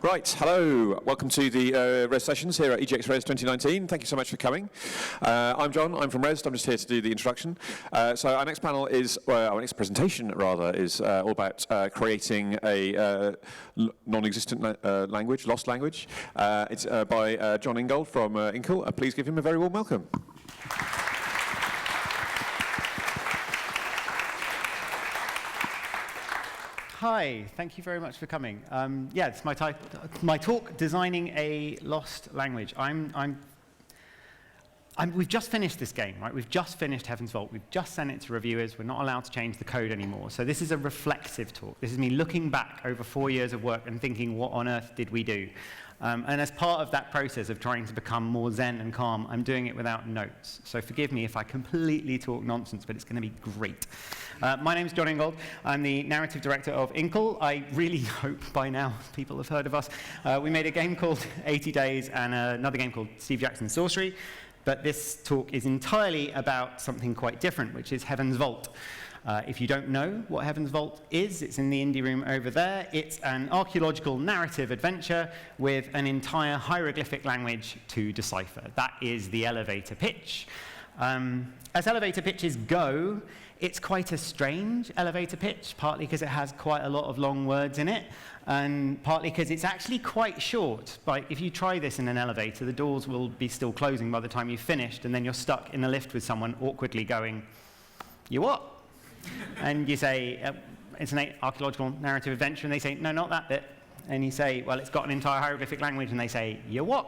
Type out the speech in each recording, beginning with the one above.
Right, hello. Welcome to the Rezzed sessions here at EGX Rezzed 2019. Thank you so much for coming. I'm John. I'm from Rezzed. I'm just here to do the introduction. So our next panel is, our next presentation rather, is all about creating a non-existent language, lost language. It's by John Engel from Engel. Please give him a very warm welcome. Hi, thank you very much for coming. Yeah, it's my talk, Designing a Lost Language. We've just finished this game, right? We've just finished Heaven's Vault. We've just sent it to reviewers. We're not allowed to change the code anymore. So this is a reflexive talk. This is me looking back over 4 years of work and thinking, what on earth did we do? And as part of that process of trying to become more zen and calm, I'm doing it without notes. So forgive me if I completely talk nonsense, but it's going to be great. My name's John Engel. I'm the narrative director of Engel. I really hope by now people have heard of us. We made a game called 80 Days and another game called Steve Jackson's Sorcery. But this talk is entirely about something quite different, which is Heaven's Vault. If you don't know what Heaven's Vault is, it's in the indie room over there. It's an archaeological narrative adventure with an entire hieroglyphic language to decipher. That is the elevator pitch. As elevator pitches go, it's quite a strange elevator pitch, partly because it has quite a lot of long words in it, and partly because it's actually quite short. Like, if you try this in an elevator, the doors will be still closing by the time you've finished, and then you're stuck in a lift with someone awkwardly going, "You what?" And you say, "It's an archaeological narrative adventure," and they say, "No, not that bit." And you say, "Well, it's got an entire hieroglyphic language," and they say, "You what?"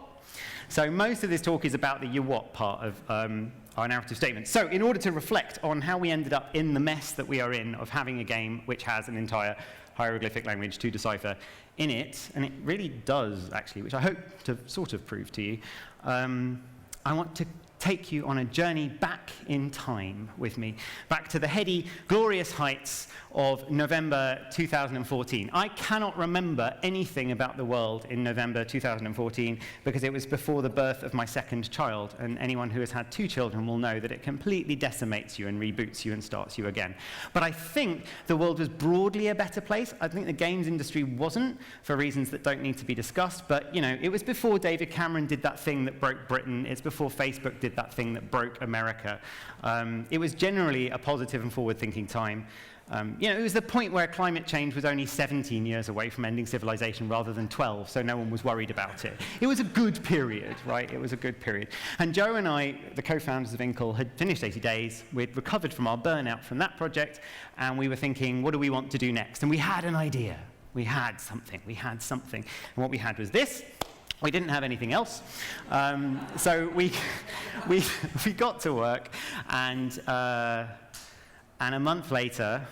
So most of this talk is about the "you what" part of our narrative statement. So in order to reflect on how we ended up in the mess that we are in of having a game which has an entire hieroglyphic language to decipher in it, and it really does actually, which I hope to sort of prove to you, I want to take you on a journey back in time with me, back to the heady, glorious heights of November 2014. I cannot remember anything about the world in November 2014 because it was before the birth of my second child, and anyone who has had 2 children will know that it completely decimates you and reboots you and starts you again. But I think the world was broadly a better place. I think the games industry wasn't, for reasons that don't need to be discussed, but you know, it was before David Cameron did that thing that broke Britain. It's before Facebook did that thing that broke America. It was generally a positive and forward-thinking time. You know, it was the point where climate change was only 17 years away from ending civilization rather than 12, so no one was worried about it. It was a good period, right? It was a good period. And Joe and I, the co-founders of Engel, had finished 80 Days. We'd recovered from our burnout from that project, and we were thinking, what do we want to do next? And we had an idea. We had something. And what we had was this. We didn't have anything else. So we got to work, and a month later,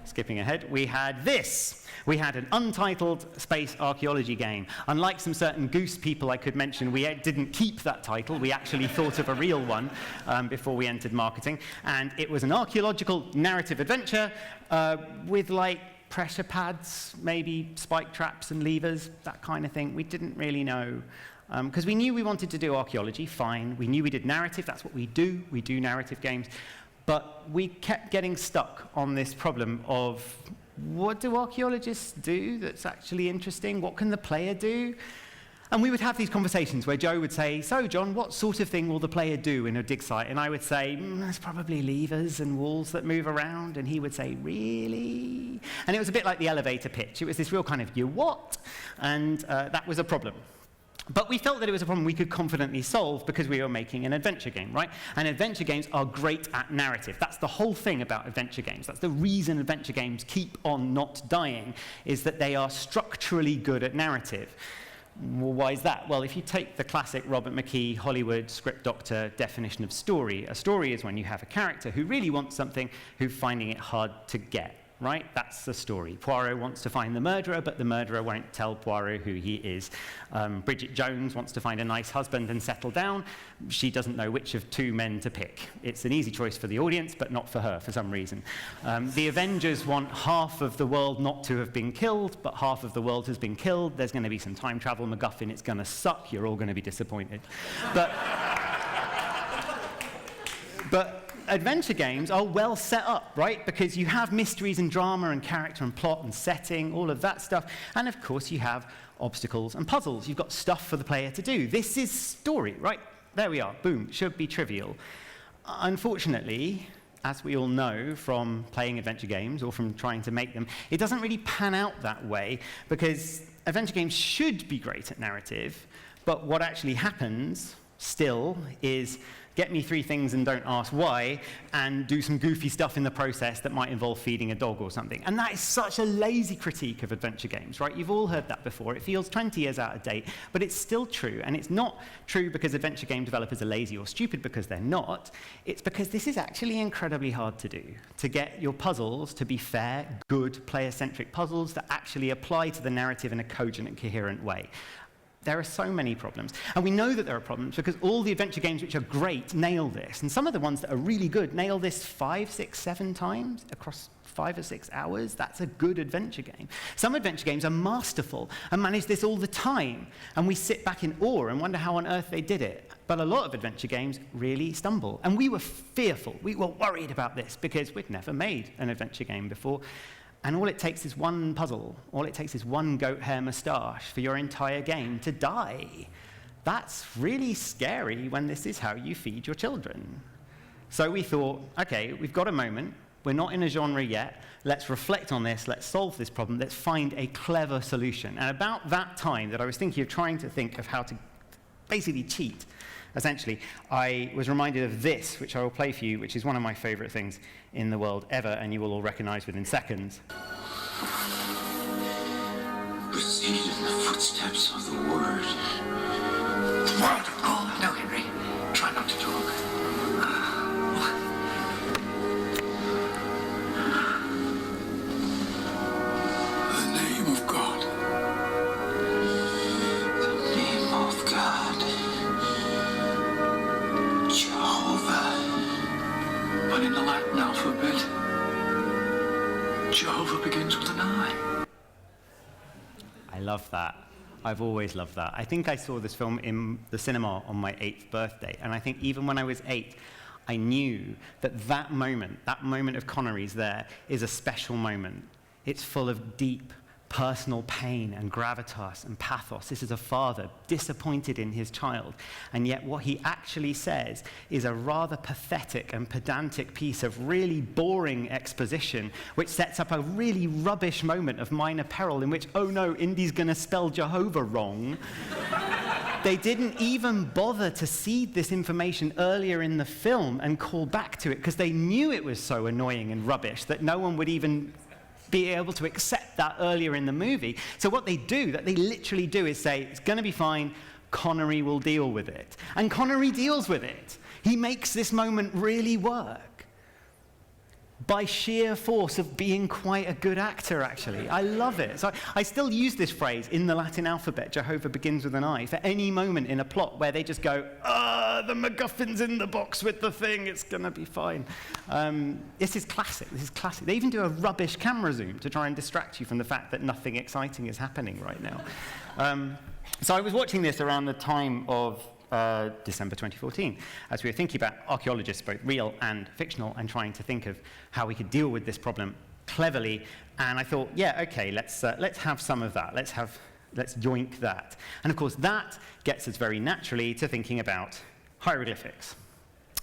skipping ahead, we had this. We had an untitled space archaeology game. Unlike some certain goose people I could mention, we didn't keep that title. We actually thought of a real one before we entered marketing. And it was an archaeological narrative adventure with, like, pressure pads, maybe spike traps and levers, that kind of thing. We didn't really know. Because we knew we wanted to do archaeology, fine. We knew we did narrative, that's what we do. We do narrative games. But we kept getting stuck on this problem of, what do archaeologists do that's actually interesting? What can the player do? And we would have these conversations where Joe would say, "So, John, what sort of thing will the player do in a dig site?" And I would say, "There's probably levers and walls that move around." And he would say, "Really?" And it was a bit like the elevator pitch. It was this real kind of, "You what?" And that was a problem. But we felt that it was a problem we could confidently solve because we were making an adventure game, right? And adventure games are great at narrative. That's the whole thing about adventure games. That's the reason adventure games keep on not dying, is that they are structurally good at narrative. Well, why is that? Well, if you take the classic Robert McKee, Hollywood, script doctor definition of story, a story is when you have a character who really wants something, who's finding it hard to get. Right? That's the story. Poirot wants to find the murderer, but the murderer won't tell Poirot who he is. Bridget Jones wants to find a nice husband and settle down. She doesn't know which of 2 men to pick. It's an easy choice for the audience, but not for her for some reason. The Avengers want half of the world not to have been killed, but half of the world has been killed. There's going to be some time travel MacGuffin. It's going to suck. You're all going to be disappointed. But adventure games are well set up, right? Because you have mysteries and drama and character and plot and setting, all of that stuff. And of course, you have obstacles and puzzles. You've got stuff for the player to do. This is story, right? There we are. Boom. Should be trivial. Unfortunately, as we all know from playing adventure games or from trying to make them, it doesn't really pan out that way, because adventure games should be great at narrative, but what actually happens still is get me 3 things and don't ask why, and do some goofy stuff in the process that might involve feeding a dog or something. And that is such a lazy critique of adventure games, right? You've all heard that before. It feels 20 years out of date, but it's still true. And it's not true because adventure game developers are lazy or stupid, because they're not. It's because this is actually incredibly hard to do, to get your puzzles to be fair, good, player-centric puzzles that actually apply to the narrative in a cogent and coherent way. There are so many problems. And we know that there are problems because all the adventure games which are great nail this. And some of the ones that are really good nail this 5, 6, 7 times across 5 or 6 hours. That's a good adventure game. Some adventure games are masterful and manage this all the time. And we sit back in awe and wonder how on earth they did it. But a lot of adventure games really stumble. And we were fearful. We were worried about this because we'd never made an adventure game before. And all it takes is one puzzle. All it takes is one goat hair moustache for your entire game to die. That's really scary when this is how you feed your children. So we thought, okay, we've got a moment. We're not in a genre yet. Let's reflect on this. Let's solve this problem. Let's find a clever solution. And about that time that I was thinking of trying to think of how to basically cheat, essentially, I was reminded of this, which I will play for you, which is one of my favorite things in the world ever, and you will all recognize within seconds. Proceed in the footsteps of the word. Oh, no, Henry. Try not to talk. The name of God. The name of God. Jehovah. But in the Latin alphabet, Jehovah begins with an I. I love that. I've always loved that. I think I saw this film in the cinema on my 8th birthday, and I think even when I was 8, I knew that that moment of Connery's there, is a special moment. It's full of deep, personal pain and gravitas and pathos. This is a father disappointed in his child, and yet what he actually says is a rather pathetic and pedantic piece of really boring exposition, which sets up a really rubbish moment of minor peril in which, oh no, Indy's going to spell Jehovah wrong. They didn't even bother to seed this information earlier in the film and call back to it because they knew it was so annoying and rubbish that no one would even be able to accept that earlier in the movie. So what they do, that they literally do, is say, it's going to be fine, Connery will deal with it. And Connery deals with it. He makes this moment really work by sheer force of being quite a good actor, actually. I love it. So I still use this phrase, in the Latin alphabet, Jehovah begins with an I, for any moment in a plot where they just go, the MacGuffin's in the box with the thing, it's going to be fine. This is classic. This is classic. They even do a rubbish camera zoom to try and distract you from the fact that nothing exciting is happening right now. So I was watching this around the time of December 2014, as we were thinking about archaeologists, both real and fictional, and trying to think of how we could deal with this problem cleverly. And I thought, yeah, okay, let's have some of that. Let's yoink that. And of course, that gets us very naturally to thinking about hieroglyphics.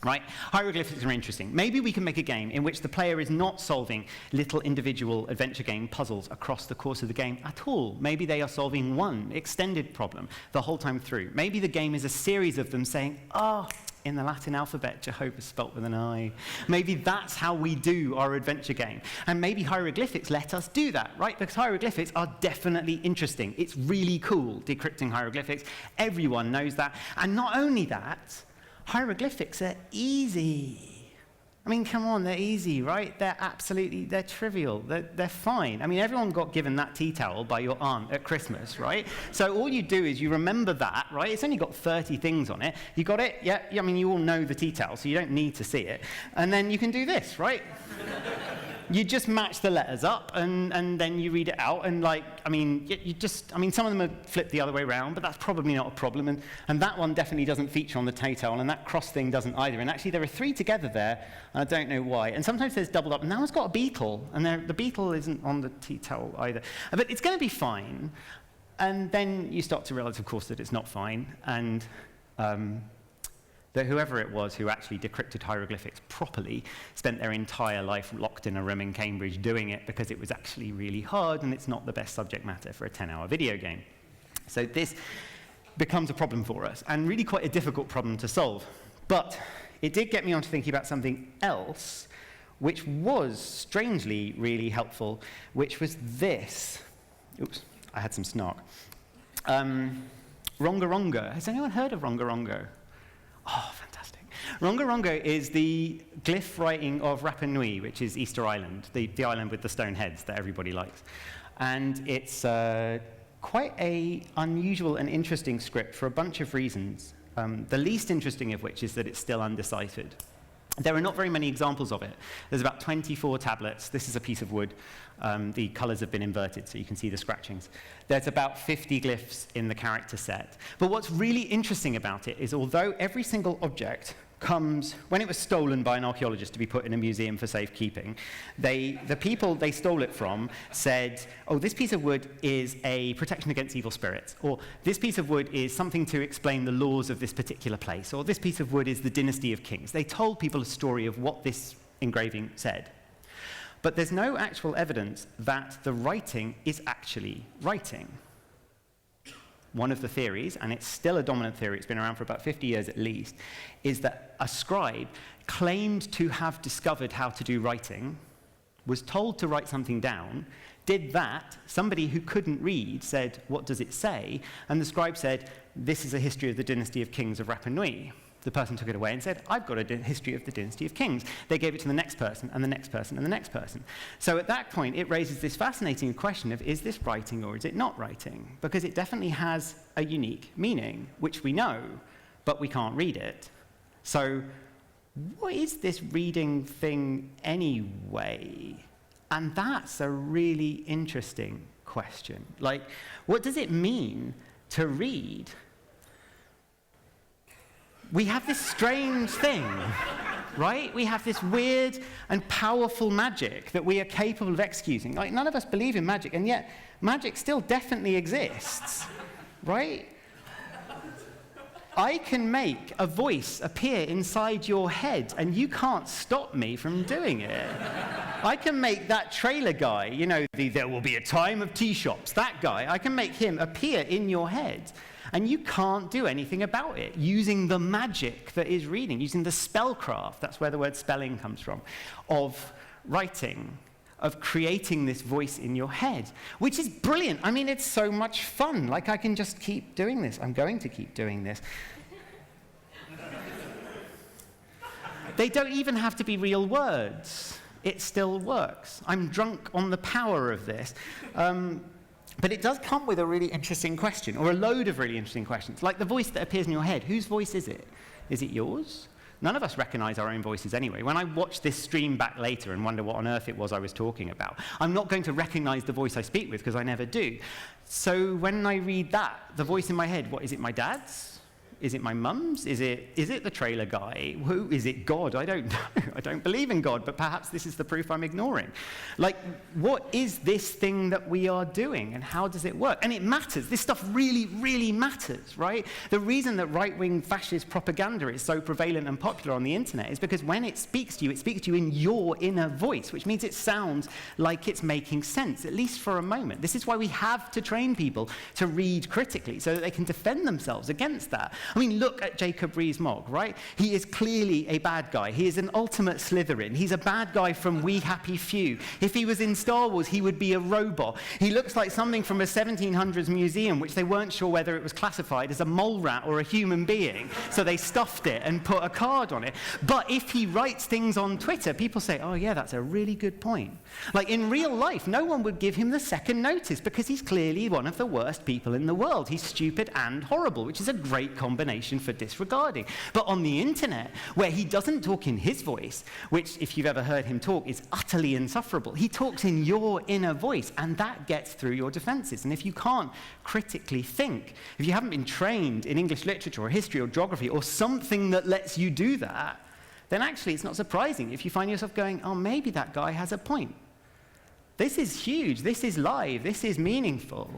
Right? Hieroglyphics are interesting. Maybe we can make a game in which the player is not solving little individual adventure game puzzles across the course of the game at all. Maybe they are solving one extended problem the whole time through. Maybe the game is a series of them saying, in the Latin alphabet, Jehovah spelt with an I. Maybe that's how we do our adventure game. And maybe hieroglyphics let us do that, right? Because hieroglyphics are definitely interesting. It's really cool, decrypting hieroglyphics. Everyone knows that. And not only that, hieroglyphics are easy. I mean, come on, they're easy, right? They're trivial, they're fine. I mean, everyone got given that tea towel by your aunt at Christmas, right? So all you do is you remember that, right? It's only got 30 things on it. You got it? Yeah, I mean, you all know the tea towel, so you don't need to see it. And then you can do this, right? you just match the letters up, and then you read it out, and some of them are flipped the other way around, but that's probably not a problem, and that one definitely doesn't feature on the T-tail, and that cross thing doesn't either, and actually there are 3 together there, and I don't know why, and sometimes there's doubled up, and that one's got a beetle, and the beetle isn't on the T-tail either, but it's going to be fine, and then you start to realize, of course, that it's not fine, and that whoever it was who actually decrypted hieroglyphics properly spent their entire life locked in a room in Cambridge doing it because it was actually really hard and it's not the best subject matter for a 10-hour video game. So this becomes a problem for us, and really quite a difficult problem to solve. But it did get me on to thinking about something else, which was strangely really helpful, which was this. Oops, I had some snark. Ronga. Has anyone heard of Ronga? Oh, fantastic. Ronga is the glyph writing of Rapa Nui, which is Easter Island, the island with the stone heads that everybody likes. And it's quite an unusual and interesting script for a bunch of reasons, the least interesting of which is that it's still undeciphered. There are not very many examples of it. There's about 24 tablets. This is a piece of wood. The colors have been inverted, so you can see the scratchings. There's about 50 glyphs in the character set. But what's really interesting about it is although every single object comes, when it was stolen by an archaeologist to be put in a museum for safekeeping, the people they stole it from said, oh, this piece of wood is a protection against evil spirits, or this piece of wood is something to explain the laws of this particular place, or this piece of wood is the dynasty of kings. They told people a story of what this engraving said. But there's no actual evidence that the writing is actually writing. One of the theories, and it's still a dominant theory, it's been around for about 50 years at least, is that a scribe claimed to have discovered how to do writing, was told to write something down, did that, somebody who couldn't read said, what does it say? And the scribe said, this is a history of the dynasty of kings of Rapa Nui. The person took it away and said, I've got a history of the dynasty of kings. They gave it to the next person, and the next person, and the next person. So at that point, it raises this fascinating question of, is this writing or is it not writing? Because it definitely has a unique meaning, which we know, but we can't read it. So what is this reading thing anyway? And that's a really interesting question. Like, what does it mean to read? We have this strange thing, right? We have this weird and powerful magic that we are capable of executing. Like, none of us believe in magic, and yet magic still definitely exists, right? I can make a voice appear inside your head, and you can't stop me from doing it. I can make that trailer guy, you know, there will be a time of tea shops, that guy, I can make him appear in your head. And you can't do anything about it using the magic that is reading, using the spellcraft, that's where the word spelling comes from, of writing, of creating this voice in your head, which is brilliant. I mean, it's so much fun. Like, I can just keep doing this. I'm going to keep doing this. They don't even have to be real words. It still works. I'm drunk on the power of this. But it does come with a really interesting question, or a load of really interesting questions. Like the voice that appears in your head, whose voice is it? Is it yours? None of us recognize our own voices anyway. When I watch this stream back later and wonder what on earth it was I was talking about, I'm not going to recognize the voice I speak with, because I never do. So when I read that, the voice in my head, what, is it my dad's? Is it my mum's? Is it the trailer guy? Who is it? God? I don't know. I don't believe in God, but perhaps this is the proof I'm ignoring. Like, what is this thing that we are doing, and how does it work? And it matters. This stuff really, really matters, right? The reason that right-wing fascist propaganda is so prevalent and popular on the internet is because when it speaks to you in your inner voice, which means it sounds like it's making sense, at least for a moment. This is why we have to train people to read critically, so that they can defend themselves against that. I mean, look at Jacob Rees-Mogg, right? He is clearly a bad guy. He is an ultimate Slytherin. He's a bad guy from We Happy Few. If he was in Star Wars, he would be a robot. He looks like something from a 1700s museum, which they weren't sure whether it was classified as a mole rat or a human being. So they stuffed it and put a card on it. But if he writes things on Twitter, people say, oh yeah, that's a really good point. Like, in real life, no one would give him the second notice, because he's clearly one of the worst people in the world. He's stupid and horrible, which is a great combination combination for disregarding. But on the internet, where he doesn't talk in his voice, which, if you've ever heard him talk, is utterly insufferable, he talks in your inner voice, and that gets through your defenses. And if you can't critically think, if you haven't been trained in English literature or history or geography or something that lets you do that, then actually it's not surprising if you find yourself going, oh, maybe that guy has a point. This is huge, this is live, this is meaningful.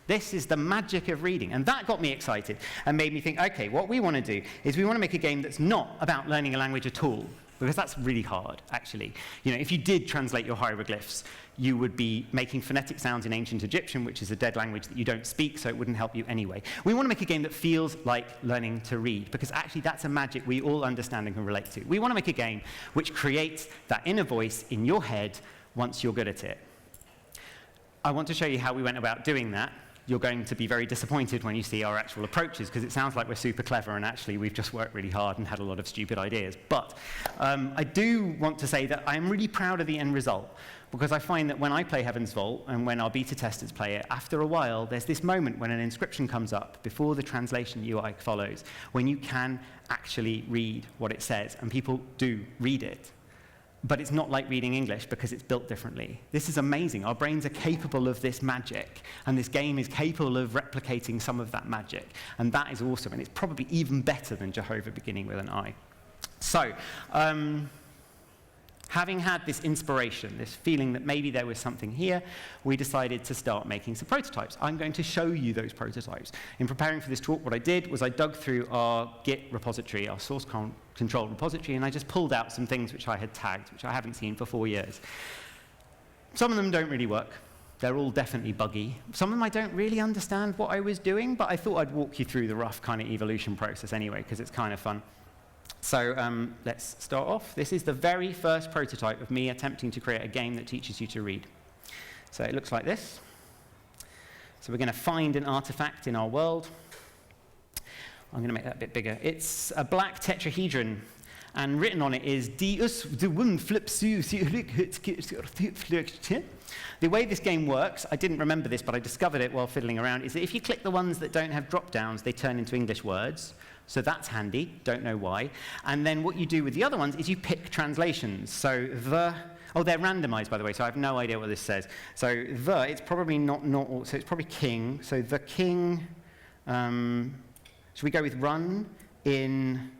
This is the magic of reading. And that got me excited and made me think, okay, what we want to do is we want to make a game that's not about learning a language at all, because that's really hard, actually. You know, if you did translate your hieroglyphs, you would be making phonetic sounds in ancient Egyptian, which is a dead language that you don't speak, so it wouldn't help you anyway. We want to make a game that feels like learning to read, because actually that's a magic we all understand and can relate to. We want to make a game which creates that inner voice in your head once you're good at it. I want to show you how we went about doing that. You're going to be very disappointed when you see our actual approaches, because it sounds like we're super clever, and actually we've just worked really hard and had a lot of stupid ideas. But I do want to say that I'm really proud of the end result, because I find that when I play Heaven's Vault and when our beta testers play it, after a while, there's this moment when an inscription comes up before the translation UI follows, when you can actually read what it says, and people do read it. But it's not like reading English because it's built differently. This is amazing. Our brains are capable of this magic, and this game is capable of replicating some of that magic. And that is awesome, and it's probably even better than Jehovah beginning with an I. So, having had this inspiration, this feeling that maybe there was something here, we decided to start making some prototypes. I'm going to show you those prototypes. In preparing for this talk, what I did was I dug through our Git repository, our source control repository, and I just pulled out some things which I had tagged, which I haven't seen for 4 years. Some of them don't really work. They're all definitely buggy. Some of them I don't really understand what I was doing, but I thought I'd walk you through the rough kind of evolution process anyway, because it's kind of fun. So let's start off. This is the very first prototype of me attempting to create a game that teaches you to read. So it looks like this. So we're going to find an artifact in our world. I'm going to make that a bit bigger. It's a black tetrahedron, and written on it is The way this game works, I didn't remember this, but I discovered it while fiddling around, is that if you click the ones that don't have drop-downs, they turn into English words. So that's handy, don't know why. And then what you do with the other ones is you pick translations. So they're randomized, by the way, so I have no idea what this says. So it's probably not, so it's probably king. So the king, should we go with run in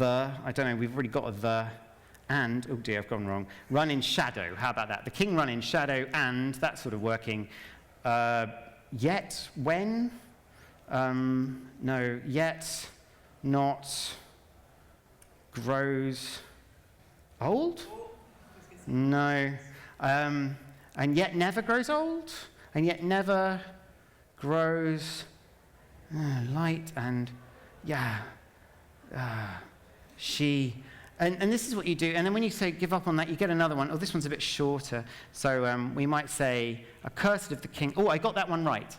I don't know, we've already got a and, oh dear, I've gone wrong. Run in shadow, how about that? The king run in shadow, and that's sort of working. Yet, when? No, yet not grows old? No. And yet never grows old? And yet never grows light, and she. And this is what you do. And then when you say give up on that, you get another one. Oh, this one's a bit shorter. So we might say, accursed of the king. Oh, I got that one right.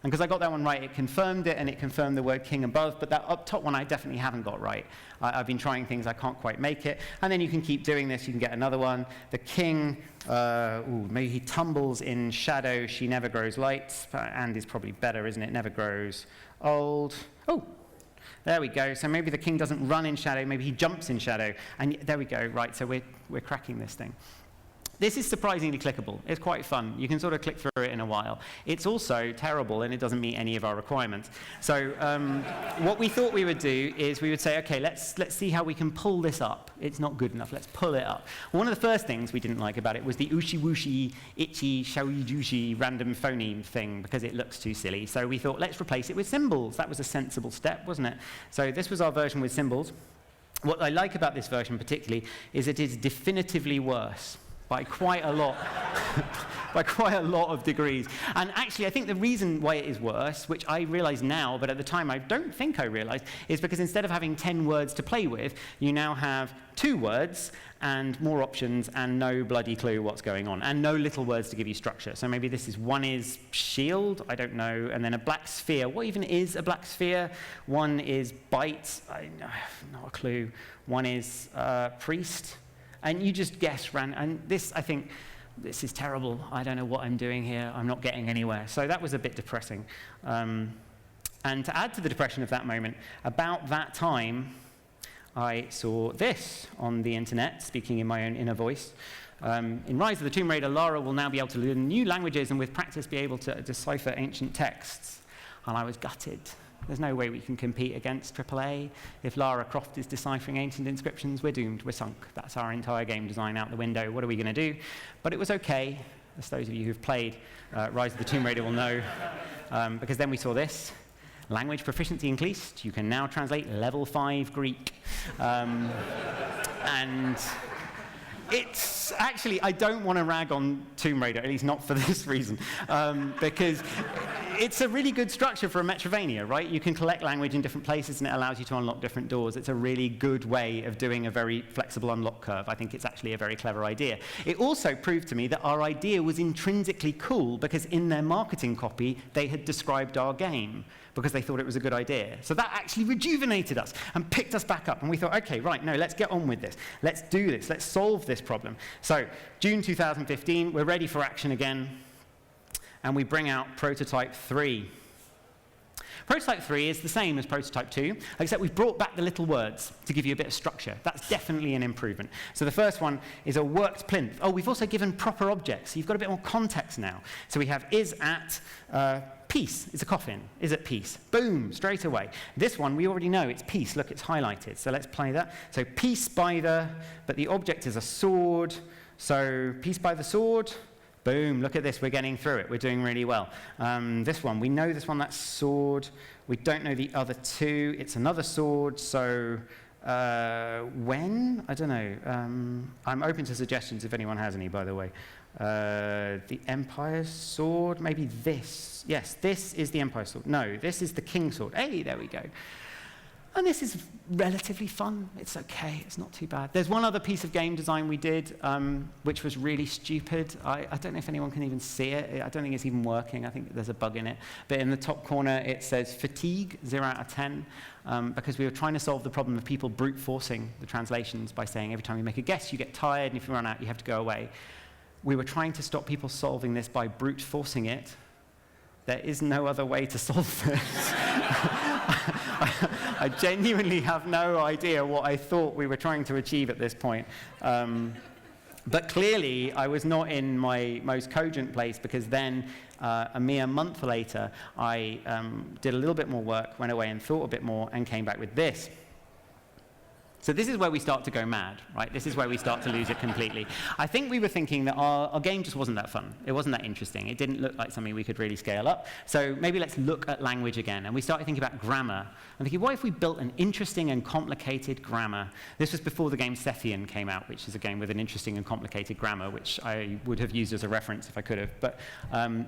And because I got that one right, it confirmed it, and it confirmed the word king above. But that up top one, I definitely haven't got right. I've been trying things, I can't quite make it. And then you can keep doing this. You can get another one. The king, maybe he tumbles in shadow. She never grows light. And is probably better, isn't it? Never grows old. Oh, there we go. So maybe the king doesn't run in shadow. Maybe he jumps in shadow. And there we go. Right, so we're cracking this thing. This is surprisingly clickable. It's quite fun. You can sort of click through it in a while. It's also terrible, and it doesn't meet any of our requirements. So what we thought we would do is we would say, OK, let's see how we can pull this up. It's not good enough. Let's pull it up. One of the first things we didn't like about it was the ooshi-wooshi, itchy, shawi-doushi random phoneme thing, because it looks too silly. So we thought, let's replace it with symbols. That was a sensible step, wasn't it? So this was our version with symbols. What I like about this version particularly is it is definitively worse. By quite a lot, of degrees. And actually, I think the reason why it is worse, which I realize now, but at the time I don't think I realized, is because instead of having 10 words to play with, you now have 2 words and more options and no bloody clue what's going on, and no little words to give you structure. So maybe this is, one is shield, I don't know, and then a black sphere. What even is a black sphere? One is bite, I have not a clue. One is priest. And you just guess, and this, I think, this is terrible. I don't know what I'm doing here. I'm not getting anywhere. So that was a bit depressing. And to add to the depression of that moment, about that time, I saw this on the internet, speaking in my own inner voice. In Rise of the Tomb Raider, Lara will now be able to learn new languages and with practice be able to decipher ancient texts. And I was gutted. There's no way we can compete against AAA. If Lara Croft is deciphering ancient inscriptions, we're doomed, we're sunk. That's our entire game design out the window. What are we going to do? But it was okay, as those of you who've played Rise of the Tomb Raider will know, because then we saw this. Language proficiency increased. You can now translate level 5 Greek. And it's actually, I don't want to rag on Tomb Raider, at least not for this reason, because it's a really good structure for a Metrovania, right? You can collect language in different places and it allows you to unlock different doors. It's a really good way of doing a very flexible unlock curve. I think it's actually a very clever idea. It also proved to me that our idea was intrinsically cool because in their marketing copy, they had described our game because they thought it was a good idea. So that actually rejuvenated us and picked us back up. And we thought, okay, right, no, let's get on with this. Let's do this. Let's solve this problem. So June 2015, we're ready for action again. And we bring out Prototype 3. Prototype 3 is the same as Prototype 2, except we've brought back the little words to give you a bit of structure. That's definitely an improvement. So the first one is a worked plinth. Oh, we've also given proper objects, so you've got a bit more context now. So we have is at peace. It's a coffin. Is at peace. Boom, straight away. This one, we already know it's peace. Look, it's highlighted. So let's play that. So peace by the, but the object is a sword. So peace by the sword. Boom, look at this, we're getting through it, we're doing really well. This one, we know this one, that's sword. We don't know the other two, it's another sword, so when? I don't know. I'm open to suggestions if anyone has any, by the way. The Empire's sword, maybe this. Yes, this is the Empire's sword. No, this is the King's sword. Hey, there we go. And this is relatively fun. It's okay. It's not too bad. There's one other piece of game design we did, which was really stupid. I don't know if anyone can even see it. I don't think it's even working. I think there's a bug in it. But in the top corner, it says fatigue, 0 out of 10, because we were trying to solve the problem of people brute forcing the translations by saying every time you make a guess, you get tired, and if you run out, you have to go away. We were trying to stop people solving this by brute forcing it. There is no other way to solve this. I genuinely have no idea what I thought we were trying to achieve at this point. But clearly, I was not in my most cogent place because then, a mere month later, I did a little bit more work, went away and thought a bit more, and came back with this. So this is where we start to go mad, right? This is where we start to lose it completely. I think we were thinking that our game just wasn't that fun. It wasn't that interesting. It didn't look like something we could really scale up. So maybe let's look at language again. And we started thinking about grammar. I'm thinking, what if we built an interesting and complicated grammar? This was before the game Sethian came out, which is a game with an interesting and complicated grammar, which I would have used as a reference if I could have. But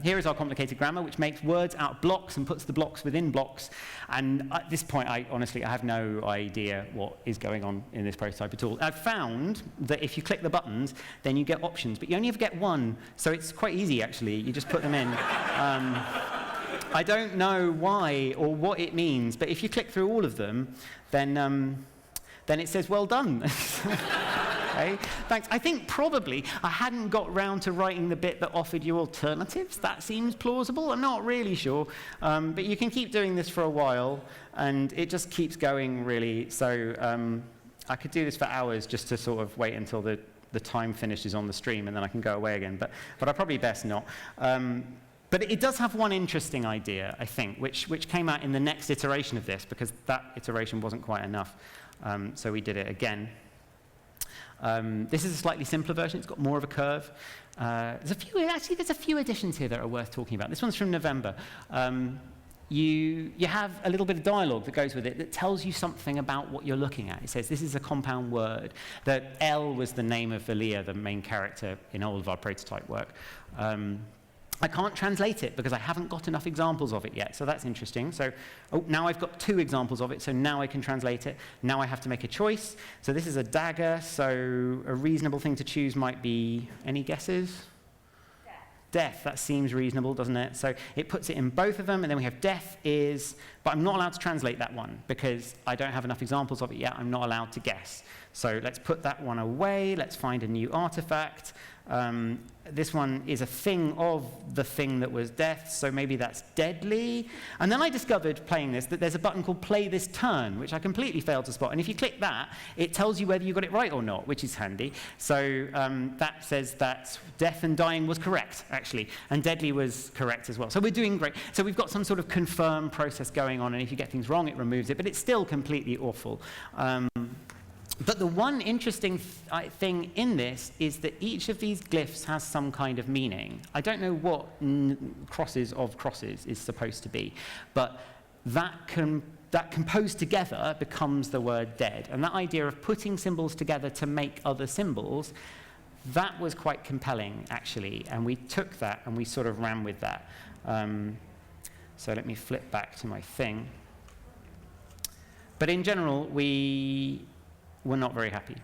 here is our complicated grammar, which makes words out of blocks and puts the blocks within blocks. And at this point, honestly, I have no idea what is going on in this prototype at all. I've found that if you click the buttons, then you get options, but you only ever get one, so it's quite easy, actually. You just put them in. I don't know why or what it means, but if you click through all of them, then it says, well done. Okay, thanks. I think probably I hadn't got round to writing the bit that offered you alternatives. That seems plausible. I'm not really sure. But you can keep doing this for a while, and it just keeps going, really. So I could do this for hours just to sort of wait until the time finishes on the stream, and then I can go away again. But I probably best not. But it does have one interesting idea, I think, which came out in the next iteration of this, because that iteration wasn't quite enough. So we did it again. This is a slightly simpler version. It's got more of a curve. There's a few additions here that are worth talking about. This one's from November. You have a little bit of dialogue that goes with it that tells you something about what you're looking at. It says this is a compound word. That L was the name of Valia, the main character in all of our prototype work. I can't translate it because I haven't got enough examples of it yet, so that's interesting. So, now I've got 2 examples of it, so now I can translate it. Now I have to make a choice. So this is a dagger, so a reasonable thing to choose might be, any guesses? Death, that seems reasonable, doesn't it? So it puts it in both of them, and then we have death is, But I'm not allowed to translate that one because I don't have enough examples of it yet. I'm not allowed to guess. So let's put that one away. Let's find a new artifact. This one is a thing of the thing that was death, so maybe that's deadly. And then I discovered, playing this, that there's a button called Play This Turn, which I completely failed to spot. And if you click that, it tells you whether you got it right or not, which is handy. So that says that death and dying was correct, actually, and deadly was correct as well. So we're doing great. So we've got some sort of confirm process going on, and if you get things wrong, it removes it. But it's still completely awful. But the one interesting thing in this is that each of these glyphs has some kind of meaning. I don't know what crosses of crosses is supposed to be, but that composed together becomes the word dead. And that idea of putting symbols together to make other symbols, that was quite compelling, actually. And we took that and we sort of ran with that. So let me flip back to my thing. But in general, we were not very happy.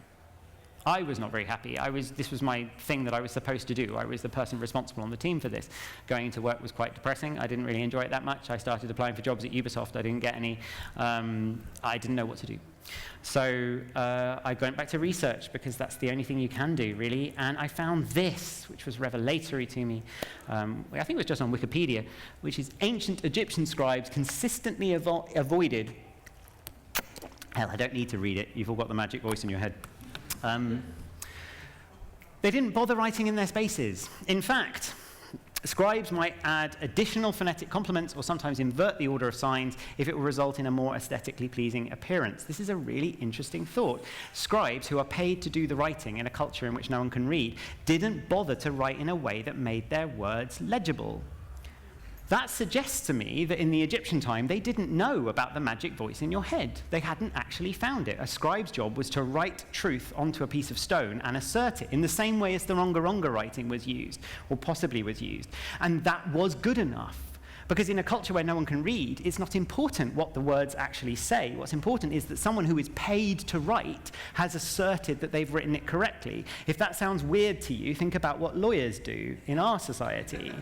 I was not very happy. This was my thing that I was supposed to do. I was the person responsible on the team for this. Going into work was quite depressing. I didn't really enjoy it that much. I started applying for jobs at Ubisoft. I didn't get any. I didn't know what to do. So I went back to research because that's the only thing you can do, really. And I found this, which was revelatory to me. I think it was just on Wikipedia, which is ancient Egyptian scribes consistently avoided. Hell, I don't need to read it. You've all got the magic voice in your head. They didn't bother writing in their spaces. In fact, scribes might add additional phonetic complements or sometimes invert the order of signs if it will result in a more aesthetically pleasing appearance. This is a really interesting thought. Scribes, who are paid to do the writing in a culture in which no one can read, didn't bother to write in a way that made their words legible. That suggests to me that in the Egyptian time, they didn't know about the magic voice in your head. They hadn't actually found it. A scribe's job was to write truth onto a piece of stone and assert it in the same way as the Ronga writing was used, or possibly was used. And that was good enough. Because in a culture where no one can read, it's not important what the words actually say. What's important is that someone who is paid to write has asserted that they've written it correctly. If that sounds weird to you, think about what lawyers do in our society.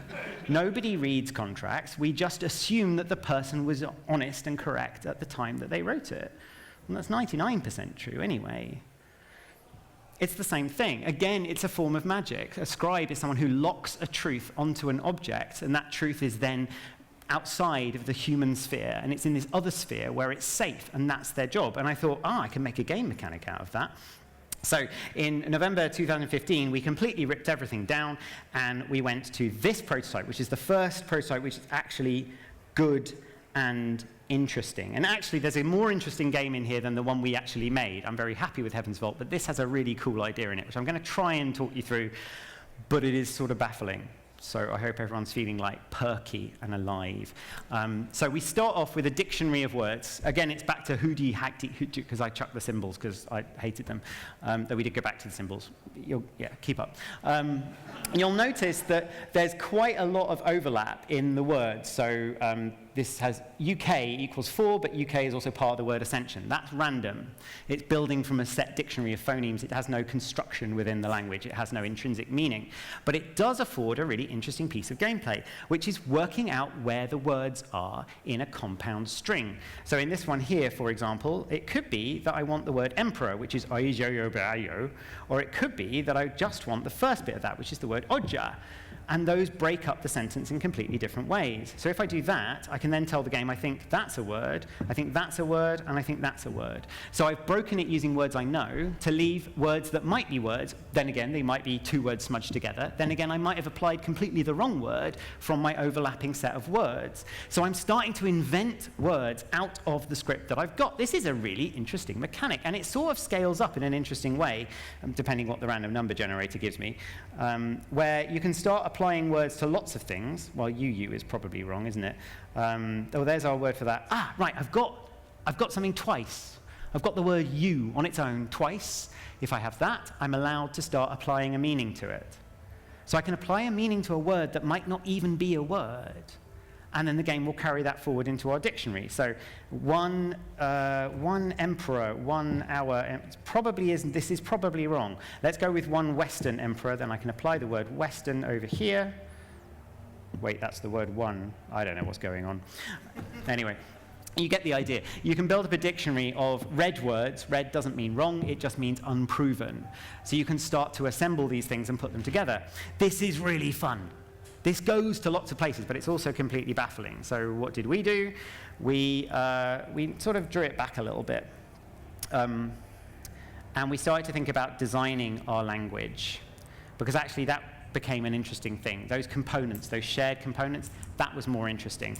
Nobody reads contracts. We just assume that the person was honest and correct at the time that they wrote it. And that's 99% true anyway. It's the same thing. Again, it's a form of magic. A scribe is someone who locks a truth onto an object, and that truth is then outside of the human sphere, and it's in this other sphere where it's safe, and that's their job. And I thought, I can make a game mechanic out of that. So in November 2015, we completely ripped everything down, and we went to this prototype, which is the first prototype which is actually good and interesting. And actually, there's a more interesting game in here than the one we actually made. I'm very happy with Heaven's Vault, but this has a really cool idea in it, which I'm going to try and talk you through, but it is sort of baffling. So I hope everyone's feeling like perky and alive. So we start off with a dictionary of words. Again, it's back to hoodie, hackty, because I chucked the symbols because I hated them. Though we did go back to the symbols. Yeah, keep up. You'll notice that there's quite a lot of overlap in the words. So this has UK equals 4, but UK is also part of the word ascension. That's random. It's building from a set dictionary of phonemes. It has no construction within the language. It has no intrinsic meaning. But it does afford a really interesting piece of gameplay, which is working out where the words are in a compound string. So in this one here, for example, it could be that I want the word emperor, which is aijoyobayo, or it could be that I just want the first bit of that, which is the word oja. And those break up the sentence in completely different ways. So if I do that, I can then tell the game, I think that's a word, I think that's a word, and I think that's a word. So I've broken it using words I know to leave words that might be words. Then again, they might be two words smudged together. Then again, I might have applied completely the wrong word from my overlapping set of words. So I'm starting to invent words out of the script that I've got. This is a really interesting mechanic, and it sort of scales up in an interesting way, depending what the random number generator gives me, where you can start applying words to lots of things. Well, UU is probably wrong, isn't it? Oh, there's our word for that. Ah, right, I've got something twice. I've got the word you on its own twice. If I have that, I'm allowed to start applying a meaning to it. So I can apply a meaning to a word that might not even be a word. And then the game will carry that forward into our dictionary. So one emperor, 1 hour, this is probably wrong. Let's go with one Western emperor, then I can apply the word Western over here. Wait, that's the word one. I don't know what's going on. Anyway, you get the idea. You can build up a dictionary of red words. Red doesn't mean wrong, it just means unproven. So you can start to assemble these things and put them together. This is really fun. This goes to lots of places, but it's also completely baffling. So what did we do? We sort of drew it back a little bit. And we started to think about designing our language, because actually that became an interesting thing. Those components, those shared components, that was more interesting.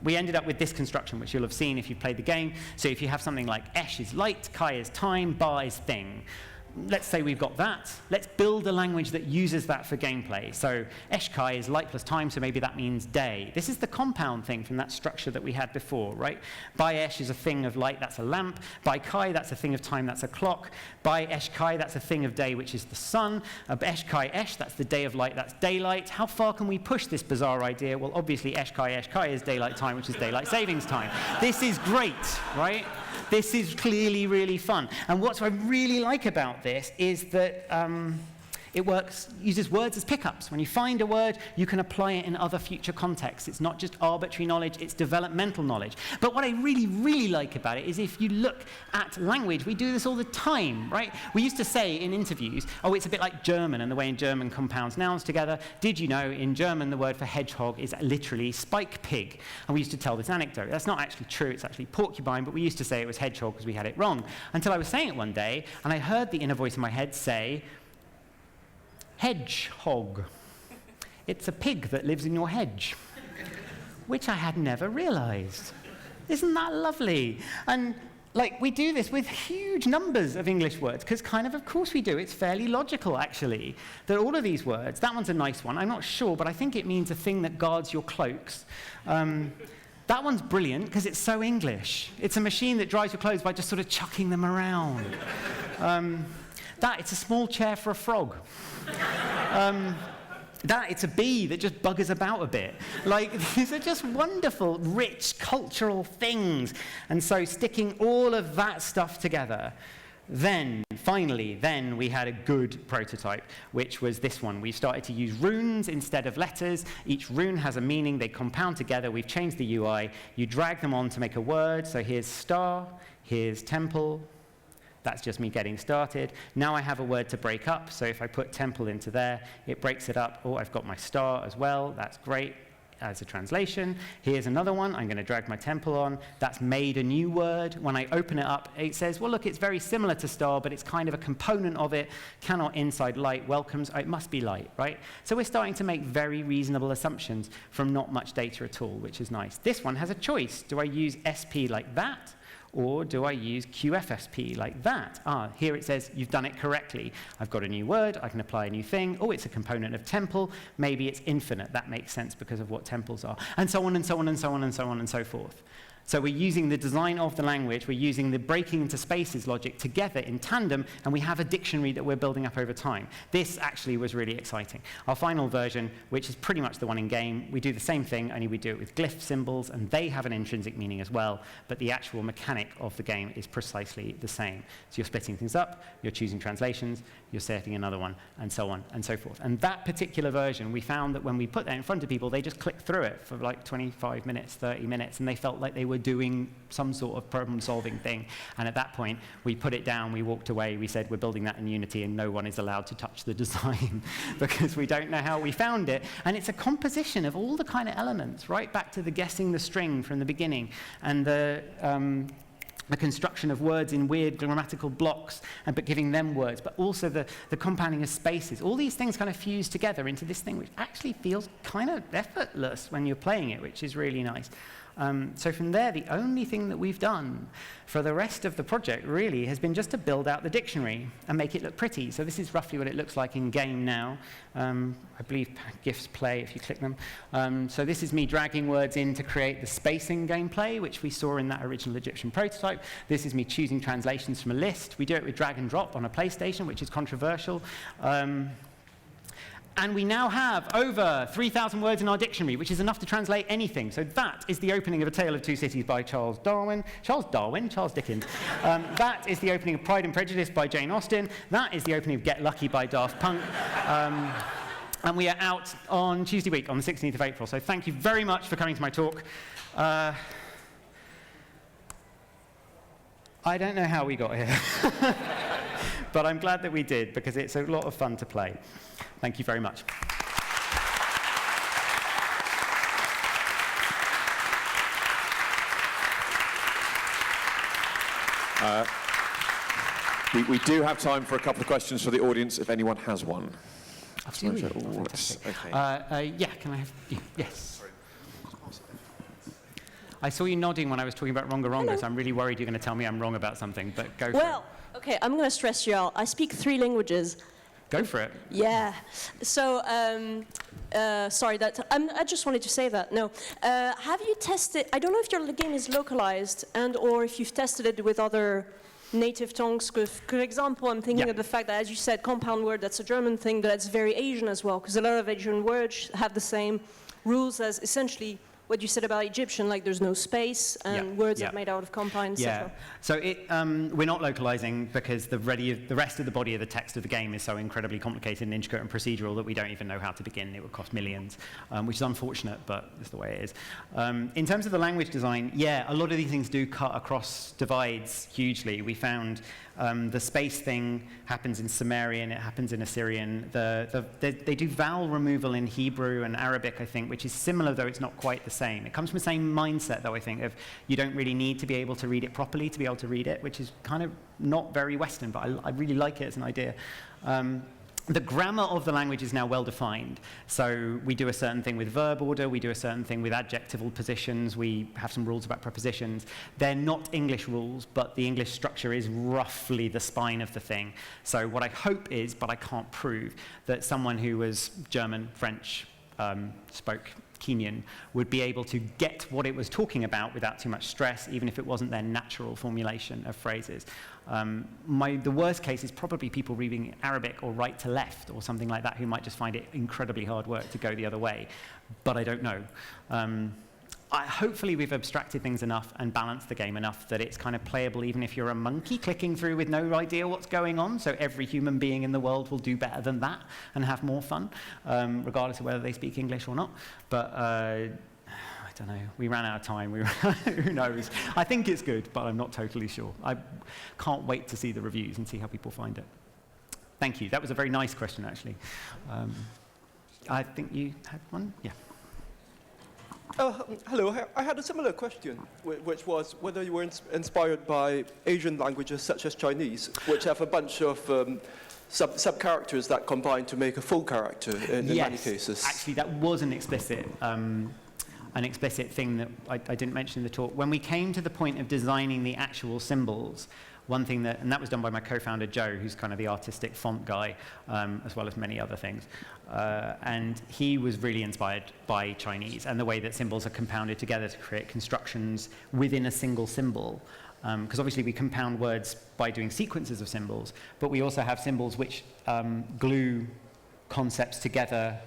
We ended up with this construction, which you'll have seen if you've played the game. So if you have something like esh is light, chi is time, ba is thing. Let's say we've got that. Let's build a language that uses that for gameplay. So esh chi is light plus time, so maybe that means day. This is the compound thing from that structure that we had before, right? By esh is a thing of light, that's a lamp. By chi, that's a thing of time, that's a clock. By esh chi, that's a thing of day, which is the sun. Esh chi esh, that's the day of light, that's daylight. How far can we push this bizarre idea? Well, obviously esh chi is daylight time, which is daylight savings time. This is great, right? This is clearly really fun. And what I really like about this is that it uses words as pickups. When you find a word, you can apply it in other future contexts. It's not just arbitrary knowledge, it's developmental knowledge. But what I really, really like about it is if you look at language, we do this all the time, right? We used to say in interviews, oh, it's a bit like German and the way in German compounds nouns together. Did you know in German the word for hedgehog is literally spike pig? And we used to tell this anecdote. That's not actually true, it's actually porcupine, but we used to say it was hedgehog because we had it wrong. Until I was saying it one day, and I heard the inner voice in my head say, hedgehog. It's a pig that lives in your hedge, which I had never realized. Isn't that lovely? And like, we do this with huge numbers of English words, because of course we do. It's fairly logical, actually, that all of these words, that one's a nice one, I'm not sure, but I think it means a thing that guards your cloaks. That one's brilliant, because it's so English. It's a machine that dries your clothes by just sort of chucking them around. It's a small chair for a frog. It's a bee that just buggers about a bit. Like, these are just wonderful, rich, cultural things. And so sticking all of that stuff together, finally, we had a good prototype, which was this one. We started to use runes instead of letters. Each rune has a meaning. They compound together. We've changed the UI. You drag them on to make a word. So here's star, here's temple. That's just me getting started. Now I have a word to break up, so if I put temple into there, it breaks it up. Oh, I've got my star as well. That's great as a translation. Here's another one. I'm going to drag my temple on. That's made a new word. When I open it up, it says, well, look, it's very similar to star, but it's kind of a component of it. Cannot inside light welcomes. Oh, it must be light, right? So we're starting to make very reasonable assumptions from not much data at all, which is nice. This one has a choice. Do I use SP like that? Or do I use QFSP like that? Here it says you've done it correctly. I've got a new word, I can apply a new thing. Oh, it's a component of temple. Maybe it's infinite. That makes sense because of what temples are. And so on and so on and so on and so on and so forth. So we're using the design of the language, we're using the breaking into spaces logic together in tandem, and we have a dictionary that we're building up over time. This actually was really exciting. Our final version, which is pretty much the one in game, we do the same thing, only we do it with glyph symbols, and they have an intrinsic meaning as well, but the actual mechanic of the game is precisely the same. So you're splitting things up, you're choosing translations, you're setting another one, and so on and so forth. And that particular version, we found that when we put that in front of people, they just clicked through it for like 25 minutes, 30 minutes, and they felt like they were doing some sort of problem-solving thing. And at that point, we put it down, we walked away, we said we're building that in Unity, and no one is allowed to touch the design because we don't know how we found it. And it's a composition of all the kind of elements, right back to the guessing the string from the beginning, and the construction of words in weird grammatical blocks, but giving them words, but also the compounding of spaces. All these things kind of fuse together into this thing, which actually feels kind of effortless when you're playing it, which is really nice. So from there, the only thing that we've done for the rest of the project really has been just to build out the dictionary and make it look pretty. So this is roughly what it looks like in game now. I believe GIFs play if you click them. So this is me dragging words in to create the spacing gameplay, which we saw in that original Egyptian prototype. This is me choosing translations from a list. We do it with drag and drop on a PlayStation, which is controversial. And we now have over 3,000 words in our dictionary, which is enough to translate anything. So that is the opening of A Tale of Two Cities by Charles Dickens. That is the opening of Pride and Prejudice by Jane Austen. That is the opening of Get Lucky by Daft Punk. And we are out on Tuesday week, on the 16th of April. So thank you very much for coming to my talk. I don't know how we got here. But I'm glad that we did, because it's a lot of fun to play. Thank you very much. We do have time for a couple of questions for the audience, if anyone has one. Absolutely. Yeah, can I have you? Yes. I saw you nodding when I was talking about Ronga, so I'm really worried you're going to tell me I'm wrong about something, but go for it. Well, okay, I'm going to stress you out. I speak 3 languages. Go for it. Yeah. So, sorry, I just wanted to say that. No. Have you tested, I don't know if your game is localized or if you've tested it with other native tongues. For example, I'm thinking of the fact that, as you said, compound word, that's a German thing, but that's very Asian as well, because a lot of Asian words have the same rules as essentially what you said about Egyptian, like there's no space and words are made out of compounds, etc. So we're not localizing because the rest of the body of the text of the game is so incredibly complicated and intricate and procedural that we don't even know how to begin. It would cost millions, which is unfortunate, but it's the way it is. In terms of the language design, a lot of these things do cut across divides hugely. We found the space thing happens in Sumerian, it happens in Assyrian. They do vowel removal in Hebrew and Arabic, I think, which is similar, though it's not quite the same. It comes from the same mindset, though, I think, of you don't really need to be able to read it properly to be able to read it, which is kind of not very Western, but I really like it as an idea. The grammar of the language is now well defined. So we do a certain thing with verb order, we do a certain thing with adjectival positions, we have some rules about prepositions. They're not English rules, but the English structure is roughly the spine of the thing. So what I hope is, but I can't prove, that someone who was German, French, spoke Kenyan would be able to get what it was talking about without too much stress, even if it wasn't their natural formulation of phrases. The worst case is probably people reading Arabic or right to left or something like that who might just find it incredibly hard work to go the other way. But I don't know. Hopefully we've abstracted things enough and balanced the game enough that it's kind of playable even if you're a monkey clicking through with no idea what's going on. So every human being in the world will do better than that and have more fun, regardless of whether they speak English or not. But I don't know. We ran out of time. Who knows? I think it's good, but I'm not totally sure. I can't wait to see the reviews and see how people find it. Thank you. That was a very nice question, actually. I think you had one? Yeah. Hello, I had a similar question, which was whether you were inspired by Asian languages such as Chinese, which have a bunch of sub-characters that combine to make a full character in many cases. Actually, that was an explicit thing that I didn't mention in the talk. When we came to the point of designing the actual symbols, one thing and that was done by my co-founder Joe, who's kind of the artistic font guy, as well as many other things. And he was really inspired by Chinese and the way that symbols are compounded together to create constructions within a single symbol. Because obviously we compound words by doing sequences of symbols, but we also have symbols which glue concepts together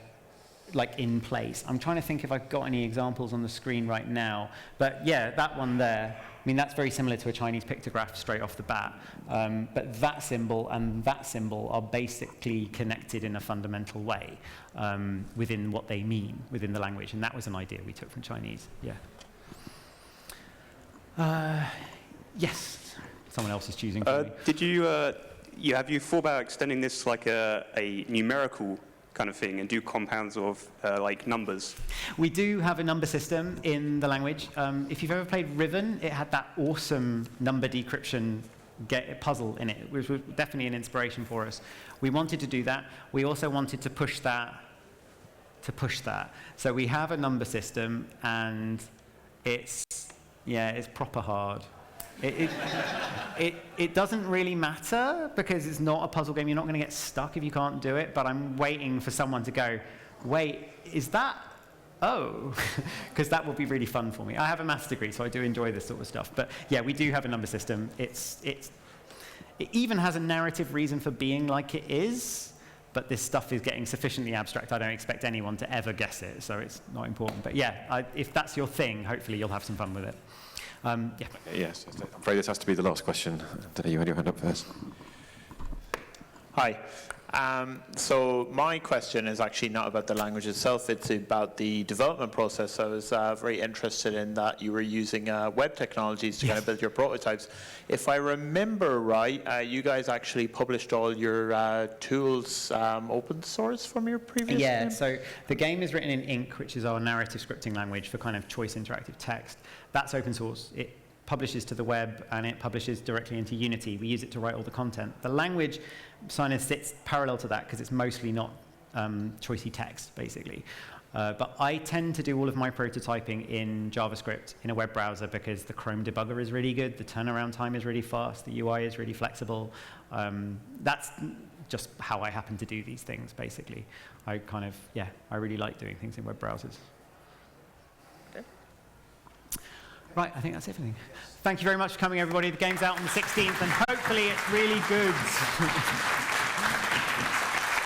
like in place. I'm trying to think if I've got any examples on the screen right now, but yeah, that one there, I mean, that's very similar to a Chinese pictograph straight off the bat, but that symbol and that symbol are basically connected in a fundamental way within what they mean within the language, and that was an idea we took from Chinese, yes, someone else is choosing for me. Did you, have you thought about extending this like a numerical kind of thing and do compounds of like numbers? We do have a number system in the language. If you've ever played Riven, it had that awesome number decryption puzzle in it, which was definitely an inspiration for us. We wanted to do that. We also wanted to push that. So we have a number system, and it's proper hard. It doesn't really matter because it's not a puzzle game. You're not going to get stuck if you can't do it, but I'm waiting for someone to go, wait, is that? Oh, because that would be really fun for me. I have a maths degree, so I do enjoy this sort of stuff. But yeah, we do have a number system. It even has a narrative reason for being like it is, but this stuff is getting sufficiently abstract. I don't expect anyone to ever guess it, so it's not important. But yeah, if that's your thing, hopefully you'll have some fun with it. Yes, I'm afraid this has to be the last question. I don't know, you had your hand up first. Hi. So my question is actually not about the language itself, it's about the development process. I was very interested in that you were using web technologies to kind of build your prototypes. If I remember right, you guys actually published all your tools open source from your previous game? So the game is written in Ink, which is our narrative scripting language for kind of choice interactive text. That's open source. It publishes to the web and it publishes directly into Unity. We use it to write all the content. The language kind of sits parallel to that because it's mostly not choicey text, basically. But I tend to do all of my prototyping in JavaScript in a web browser because the Chrome debugger is really good, the turnaround time is really fast, the UI is really flexible. That's just how I happen to do these things, basically. I really like doing things in web browsers. Right, I think that's everything. Thank you very much for coming, everybody. The game's out on the 16th, and hopefully it's really good.